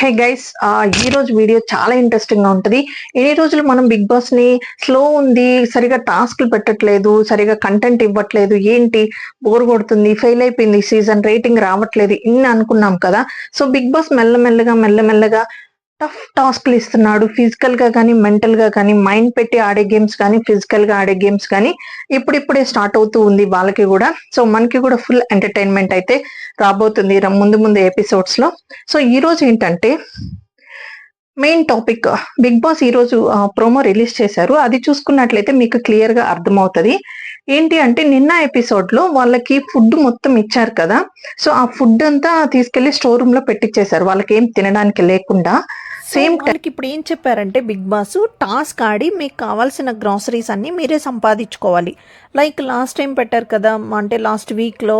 Hey guys, ఈ రోజు video చాలా ఇంట్రెస్టింగ్ గా ఉంటది. ఎన్ని రోజులు మనం బిగ్ బాస్ ని స్లో ఉంది, సరిగా టాస్క్లు పెట్టట్లేదు, సరిగా కంటెంట్ ఇవ్వట్లేదు, ఏంటి బోర్ కొడుతుంది, ఫెయిల్ అయిపోయింది సీజన్, రేటింగ్ రావట్లేదు ఇన్ని అనుకున్నాం కదా. సో బిగ్ బాస్ మెల్లమెల్లగా టఫ్ టాస్క్లు ఇస్తున్నాడు. ఫిజికల్ గా కానీ, మెంటల్ గా కానీ, మైండ్ పెట్టి ఆడే గేమ్స్ కానీ, ఫిజికల్ గా ఆడే గేమ్స్ కానీ ఇప్పుడిప్పుడే స్టార్ట్ అవుతూ ఉంది వాళ్ళకి కూడా. సో మనకి కూడా ఫుల్ ఎంటర్టైన్మెంట్ అయితే రాబోతుంది ముందు ఎపిసోడ్స్ లో. సో ఈ రోజు ఏంటంటే మెయిన్ టాపిక్, బిగ్ బాస్ ఈ రోజు ప్రోమో రిలీజ్ చేశారు. అది చూసుకున్నట్లయితే మీకు క్లియర్ గా అర్థమవుతుంది. ఏంటి అంటే నిన్న ఎపిసోడ్ లో వాళ్ళకి ఫుడ్ మొత్తం ఇచ్చారు కదా. సో ఆ ఫుడ్ అంతా తీసుకెళ్లి స్టోర్ రూమ్ లో పెట్టించేశారు, వాళ్ళకి ఏం తినడానికి లేకుండా. సేమ్ వాళ్ళకి ఇప్పుడు ఏం చెప్పారంటే బిగ్ బాస్ టాస్క్ ఆడి మీకు కావాల్సిన గ్రాసరీస్ అన్నీ మీరే సంపాదించుకోవాలి. లైక్ లాస్ట్ టైం పెట్టారు కదా, అంటే లాస్ట్ వీక్లో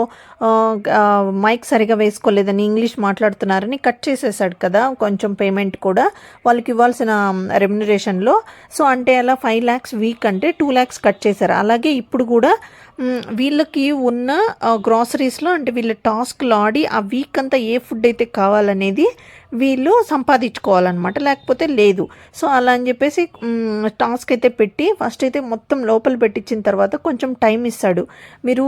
మైక్ సరిగా వేసుకోలేదని, ఇంగ్లీష్ మాట్లాడుతున్నారని కట్ చేసేసాడు కదా కొంచెం పేమెంట్ కూడా వాళ్ళకి ఇవ్వాల్సిన రెమ్యునరేషన్లో. సో అంటే అలా 5 lakhs వీక్ అంటే 2 lakhs కట్ చేశారు. అలాగే ఇప్పుడు కూడా వీళ్ళకి ఉన్న గ్రాసరీస్లో అంటే వీళ్ళ టాస్క్లు ఆడి ఆ వీక్ అంతా ఏ ఫుడ్ అయితే కావాలనేది వీళ్ళు సంపాదించుకోవాలన్నమాట, లేకపోతే లేదు. సో అలా అని చెప్పేసి టాస్క్ అయితే పెట్టి ఫస్ట్ అయితే మొత్తం లోపల పెట్టించిన తర్వాత కొంచెం టైం ఇస్తాడు. మీరు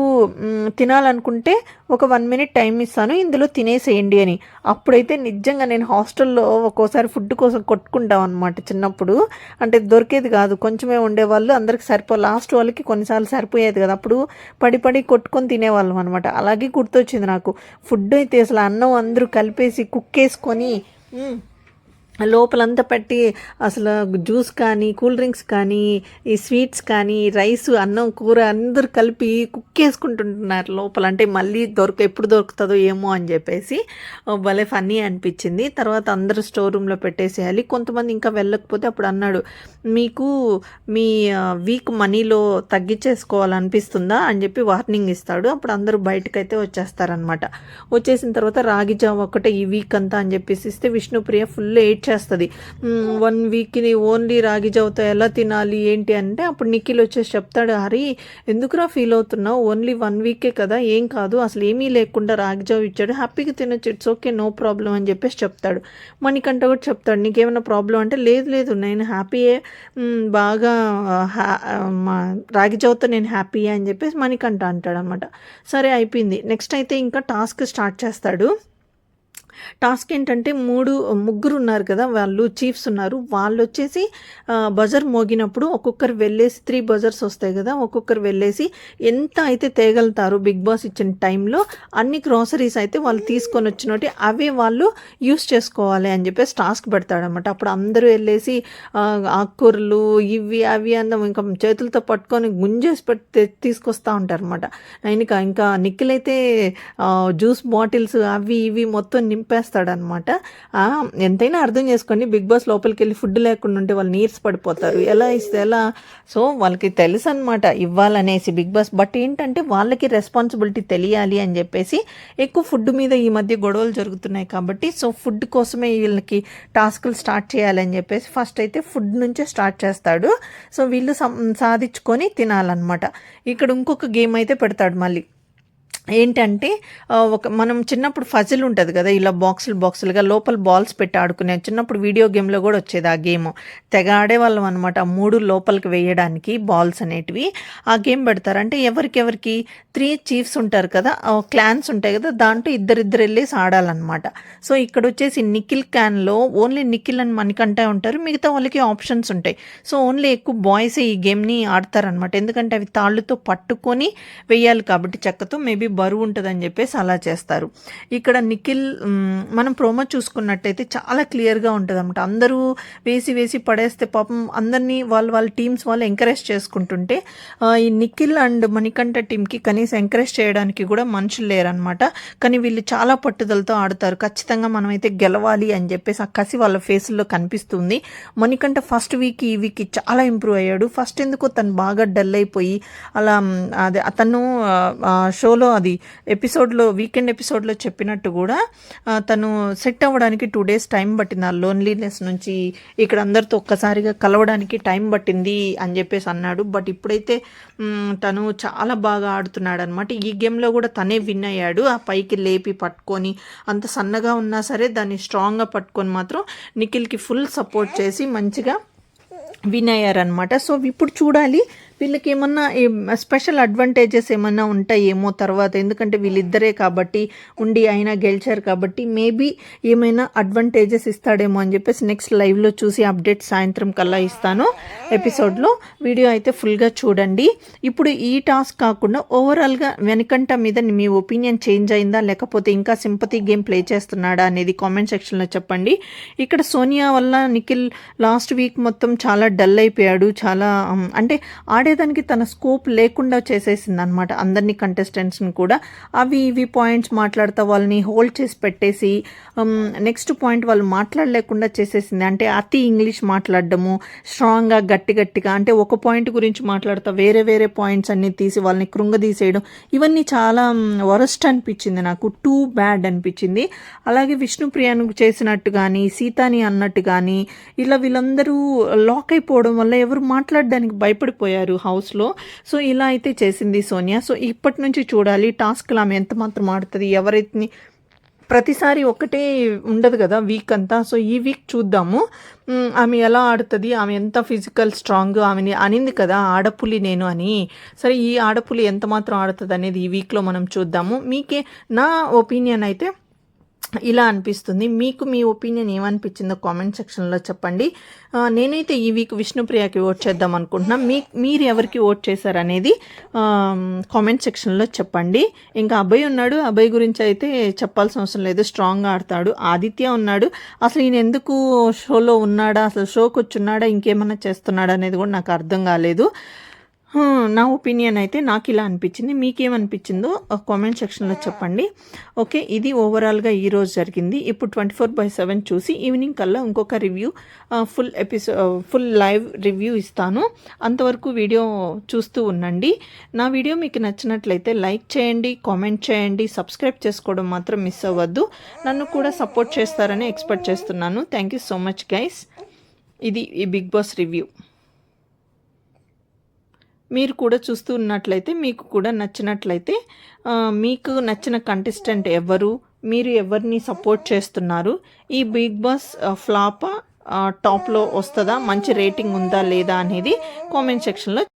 తినాలనుకుంటే ఒక 1 minute టైం ఇస్తాను, ఇందులో తినేసేయండి అని. అప్పుడైతే నిజంగా నేను హాస్టల్లో ఒక్కోసారి ఫుడ్ కోసం కొట్టుకుంటాం అనమాట చిన్నప్పుడు. అంటే దొరికేది కాదు, కొంచెమే ఉండేవాళ్ళు, అందరికి లాస్ట్ వాళ్ళకి కొన్నిసార్లు సరిపోయేది కదా, అప్పుడు పడి కొట్టుకొని తినేవాళ్ళం అనమాట. అలాగే గుర్తొచ్చింది నాకు. ఫుడ్ అయితే అసలు అన్నం అందరూ కలిపేసి కుక్కేసుకొని లోపలంతా పెట్టి అసలు జ్యూస్ కానీ, కూల్ డ్రింక్స్ కానీ, ఈ స్వీట్స్ కానీ, రైస్, అన్నం, కూర అందరూ కలిపి కుక్కేసుకుంటుంటున్నారు లోపల. అంటే మళ్ళీ ఎప్పుడు దొరుకుతుందో ఏమో అని చెప్పేసి భలే ఫన్నీ అనిపించింది. తర్వాత అందరూ స్టోర్ రూమ్లో పెట్టేసేయాలి. కొంతమంది ఇంకా వెళ్ళకపోతే అప్పుడు అన్నాడు, మీకు మీ వీక్ మనీలో తగ్గించేసుకోవాలనిపిస్తుందా అని చెప్పి వార్నింగ్ ఇస్తాడు. అప్పుడు అందరూ బయటకైతే వచ్చేస్తారనమాట. వచ్చేసిన తర్వాత రాగి జావ ఒకటే ఈ వీక్ అంతా అని చెప్పేసి ఇస్తే విష్ణుప్రియ ఫుల్ చేస్తుంది. 1 weekని ఓన్లీ రాగి జావతో ఎలా తినాలి ఏంటి అంటే అప్పుడు నిఖిల్ వచ్చేసి చెప్తాడు, హరి ఎందుకురా ఫీల్ అవుతున్నావు, ఓన్లీ 1 weekే కదా, ఏం కాదు, అసలు ఏమీ లేకుండా రాగి జావ ఇచ్చాడు, హ్యాపీగా తినొచ్చు, ఇట్స్ ఓకే, నో ప్రాబ్లం అని చెప్పేసి చెప్తాడు. మణికంఠ కూడా చెప్తాడు, నీకేమైనా ప్రాబ్లం అంటే లేదు నేను హ్యాపీయే, బాగా రాగి జావతో నేను హ్యాపీ అని చెప్పేసి మణికంఠ అంటాడు అనమాట. సరే అయిపోయింది. నెక్స్ట్ అయితే ఇంకా టాస్క్ స్టార్ట్ చేస్తాడు. టాస్క్ ఏంటంటే ముగ్గురు ఉన్నారు కదా, వాళ్ళు చీఫ్స్ ఉన్నారు. వాళ్ళు వచ్చేసి బజర్ మోగినప్పుడు ఒక్కొక్కరు వెళ్ళేసి 3 buzzers వస్తాయి కదా, ఒక్కొక్కరు వెళ్ళేసి ఎంత అయితే తేగలుగుతారు బిగ్ బాస్ ఇచ్చిన టైంలో అన్ని గ్రాసరీస్ అయితే వాళ్ళు తీసుకొని వచ్చినట్టు అవే వాళ్ళు యూస్ చేసుకోవాలి అని చెప్పేసి టాస్క్ పెడతాడనమాట. అప్పుడు అందరూ వెళ్ళేసి ఆకుకూరలు ఇవి అవి అందం ఇంకా చేతులతో పట్టుకొని గుంజేసి తీసుకొస్తూ ఉంటారు అనమాట. ఇంకా నిఖిల్ అయితే జ్యూస్ బాటిల్స్ అవి ఇవి మొత్తం నింపేస్తాడనమాట. ఎంతైనా అర్థం చేసుకోండి, బిగ్ బాస్ లోపలికి వెళ్ళి ఫుడ్ లేకుండా ఉంటే వాళ్ళు నీర్స్ పడిపోతారు, ఎలా ఇస్తే ఎలా. సో వాళ్ళకి తెలుసు అనమాట ఇవ్వాలనేసి బిగ్ బాస్. బట్ ఏంటంటే వాళ్ళకి రెస్పాన్సిబిలిటీ తెలియాలి అని చెప్పేసి ఎక్కువ ఫుడ్ మీద ఈ మధ్య గొడవలు జరుగుతున్నాయి కాబట్టి, సో ఫుడ్ కోసమే వీళ్ళకి టాస్క్లు స్టార్ట్ చేయాలని చెప్పేసి ఫస్ట్ అయితే ఫుడ్ నుంచే స్టార్ట్ చేస్తాడు. సో వీళ్ళు సాధించుకొని తినాలన్నమాట. ఇక్కడ ఇంకొక గేమ్ అయితే పెడతాడు మళ్ళీ. ఏంటంటే మనం చిన్నప్పుడు ఫజిల్ ఉంటుంది కదా, ఇలా బాక్సులుగా లోపల బాల్స్ పెట్టి ఆడుకునే, చిన్నప్పుడు వీడియో గేమ్లో కూడా వచ్చేది ఆ గేమ్. తెగ ఆడేవాళ్ళం అనమాట. 3 లోపలికి వేయడానికి బాల్స్ అనేటివి ఆ గేమ్ పెడతారు. అంటే ఎవరికి 3 చీఫ్స్ ఉంటారు కదా, క్లాన్స్ ఉంటాయి కదా, దాంట్లో ఇద్దరు వెళ్ళేసి ఆడాలన్నమాట. సో ఇక్కడ వచ్చేసి నిఖిల్ క్యాన్లో ఓన్లీ నిఖిల్ అని మనకంటే ఉంటారు, మిగతా వాళ్ళకి ఆప్షన్స్ ఉంటాయి. సో ఓన్లీ ఎక్కువ బాయ్సే ఈ గేమ్ని ఆడతారనమాట, ఎందుకంటే అవి తాళ్ళుతో పట్టుకొని వేయాలి కాబట్టి చెక్కతో, మేబీ బరువు ఉంటుందని చెప్పేసి అలా చేస్తారు. ఇక్కడ నిఖిల్ మనం ప్రోమో చూసుకున్నట్టయితే చాలా క్లియర్గా ఉంటుంది అనమాట. అందరూ వేసి పడేస్తే పాపం అందరినీ వాళ్ళ టీమ్స్ వాళ్ళు ఎంకరేజ్ చేసుకుంటుంటే ఈ నిఖిల్ అండ్ మణికంఠ టీంకి కనీసం ఎంకరేజ్ చేయడానికి కూడా మనుషులు లేరనమాట. కానీ వీళ్ళు చాలా పట్టుదలతో ఆడతారు, ఖచ్చితంగా మనమైతే గెలవాలి అని చెప్పేసి ఆ కసి వాళ్ళ ఫేసుల్లో కనిపిస్తుంది. మణికంఠ ఫస్ట్ వీక్ ఈ వీక్ చాలా ఇంప్రూవ్ అయ్యాడు. ఫస్ట్ ఎందుకో తను బాగా డల్ అయిపోయి అలా అదే తను షోలో అది ఎపిసోడ్లో వీకెండ్ ఎపిసోడ్లో చెప్పినట్టు కూడా తను సెట్ అవ్వడానికి 2 days టైం పట్టింది. ఆ లోన్లీనెస్ నుంచి ఇక్కడ అందరితో ఒక్కసారిగా కలవడానికి టైం పట్టింది అని చెప్పేసి అన్నాడు. బట్ ఇప్పుడైతే తను చాలా బాగా ఆడుతున్నాడు అనమాట. ఈ గేమ్లో కూడా తనే విన్ అయ్యాడు. ఆ పైకి లేపి పట్టుకొని అంత సన్నగా ఉన్నా సరే దాన్ని స్ట్రాంగ్గా పట్టుకొని మాత్రం నిఖిల్కి ఫుల్ సపోర్ట్ చేసి మంచిగా విన్ అయ్యారనమాట. సో ఇప్పుడు చూడాలి వీళ్ళకి ఏమన్నా స్పెషల్ అడ్వాంటేజెస్ ఏమన్నా ఉంటాయేమో తర్వాత, ఎందుకంటే వీళ్ళిద్దరే కాబట్టి ఉండి అయినా గెలిచారు కాబట్టి మేబీ ఏమైనా అడ్వాంటేజెస్ ఇస్తాడేమో అని చెప్పేసి నెక్స్ట్ లైవ్లో చూసి అప్డేట్ సాయంత్రం కల్లా ఇస్తాను ఎపిసోడ్లో. వీడియో అయితే ఫుల్గా చూడండి. ఇప్పుడు ఈ టాస్క్ కాకుండా ఓవరాల్గా వెనకంట మీద మీ ఒపీనియన్ చేంజ్ అయిందా లేకపోతే ఇంకా సింపతి గేమ్ ప్లే చేస్తున్నాడా అనేది కామెంట్ సెక్షన్లో చెప్పండి. ఇక్కడ సోనియా వల్ల నిఖిల్ లాస్ట్ వీక్ మొత్తం చాలా డల్ అయిపోయాడు. చాలా అంటే ఆడేదానికి తన స్కోప్ లేకుండా చేసేసింది అనమాట అందరినీ కంటెస్టెంట్స్ని కూడా. అవి ఇవి పాయింట్స్ మాట్లాడుతూ వాళ్ళని హోల్డ్ చేసి పెట్టేసి నెక్స్ట్ పాయింట్ వాళ్ళు మాట్లాడలేకుండా చేసేసింది. అంటే అతి ఇంగ్లీష్ మాట్లాడడము, స్ట్రాంగ్గా గట్టిగా అంటే ఒక పాయింట్ గురించి మాట్లాడుతూ వేరే వేరే పాయింట్స్ అన్నీ తీసి వాళ్ళని కృంగదీసేయడం, ఇవన్నీ చాలా వరస్ట్ అనిపించింది నాకు. టూ బ్యాడ్ అనిపించింది. అలాగే విష్ణుప్రియను చేసినట్టు కానీ సీతాని అన్నట్టు కానీ ఇలా వీళ్ళందరూ లాక్ అయిపోవడం వల్ల ఎవరు మాట్లాడడానికి భయపడిపోయారు హౌస్లో. సో ఇలా అయితే చేసింది సోనియా. సో ఇప్పటి నుంచి చూడాలి టాస్క్లు ఆమె ఎంత మాత్రం ఆడుతుంది, ఎవరైతే ప్రతిసారి ఒకటే ఉండదు కదా వీక్ అంతా. సో ఈ వీక్ చూద్దాము ఆమె ఎలా ఆడుతుంది, ఆమె ఎంత ఫిజికల్ స్ట్రాంగ్. ఆమెని అనింది కదా ఆడపులి నేను అని. సరే ఈ ఆడపులి ఎంత మాత్రం ఆడుతుంది అనేది ఈ వీక్లో మనం చూద్దాము. మీకే నా ఒపీనియన్ అయితే ఇలా అనిపిస్తుంది. మీకు మీ ఒపీనియన్ ఏమనిపించిందో కామెంట్ సెక్షన్లో చెప్పండి. నేనైతే ఈ వీక్ విష్ణుప్రియకి ఓట్ చేద్దాం అనుకుంటున్నా. మీరు ఎవరికి ఓట్ చేశారనేది కామెంట్ సెక్షన్లో చెప్పండి. ఇంకా అభయ్ ఉన్నాడు, అభయ్ గురించి అయితే చెప్పాల్సిన అవసరం లేదు, స్ట్రాంగ్గా ఆడతాడు. ఆదిత్య ఉన్నాడు, అసలు ఈయన ఎందుకు షోలో ఉన్నాడా, అసలు షోకి వచ్చున్నాడా, ఇంకేమన్నా చేస్తున్నాడా అనేది కూడా నాకు అర్థం కాలేదు. నా ఒపీనియన్ అయితే నాకు ఇలా అనిపించింది. మీకేమనిపించిందో కామెంట్ సెక్షన్లో చెప్పండి. ఓకే, ఇది ఓవరాల్గా ఈరోజు జరిగింది. ఇప్పుడు 24/7 చూసి ఈవినింగ్ కల్లా ఇంకొక రివ్యూ ఫుల్ లైవ్ రివ్యూ ఇస్తాను. అంతవరకు వీడియో చూస్తూ ఉండండి. నా వీడియో మీకు నచ్చినట్లయితే లైక్ చేయండి, కామెంట్ చేయండి, సబ్స్క్రైబ్ చేసుకోవడం మాత్రం మిస్ అవ్వద్దు. నన్ను కూడా సపోర్ట్ చేస్తారని ఎక్స్పెక్ట్ చేస్తున్నాను. Thank you so much guys. ఇది ఈ బిగ్ బాస్ రివ్యూ. మీరు కూడా చూస్తూ ఉన్నట్లయితే మీకు కూడా నచ్చినట్లయితే మీకు నచ్చిన కంటెస్టెంట్ ఎవరు, మీరు ఎవరిని సపోర్ట్ చేస్తున్నారు, ఈ బిగ్ బాస్ ఫ్లాపా టాప్లో వస్తుందా, మంచి రేటింగ్ ఉందా లేదా అనేది కామెంట్ సెక్షన్లో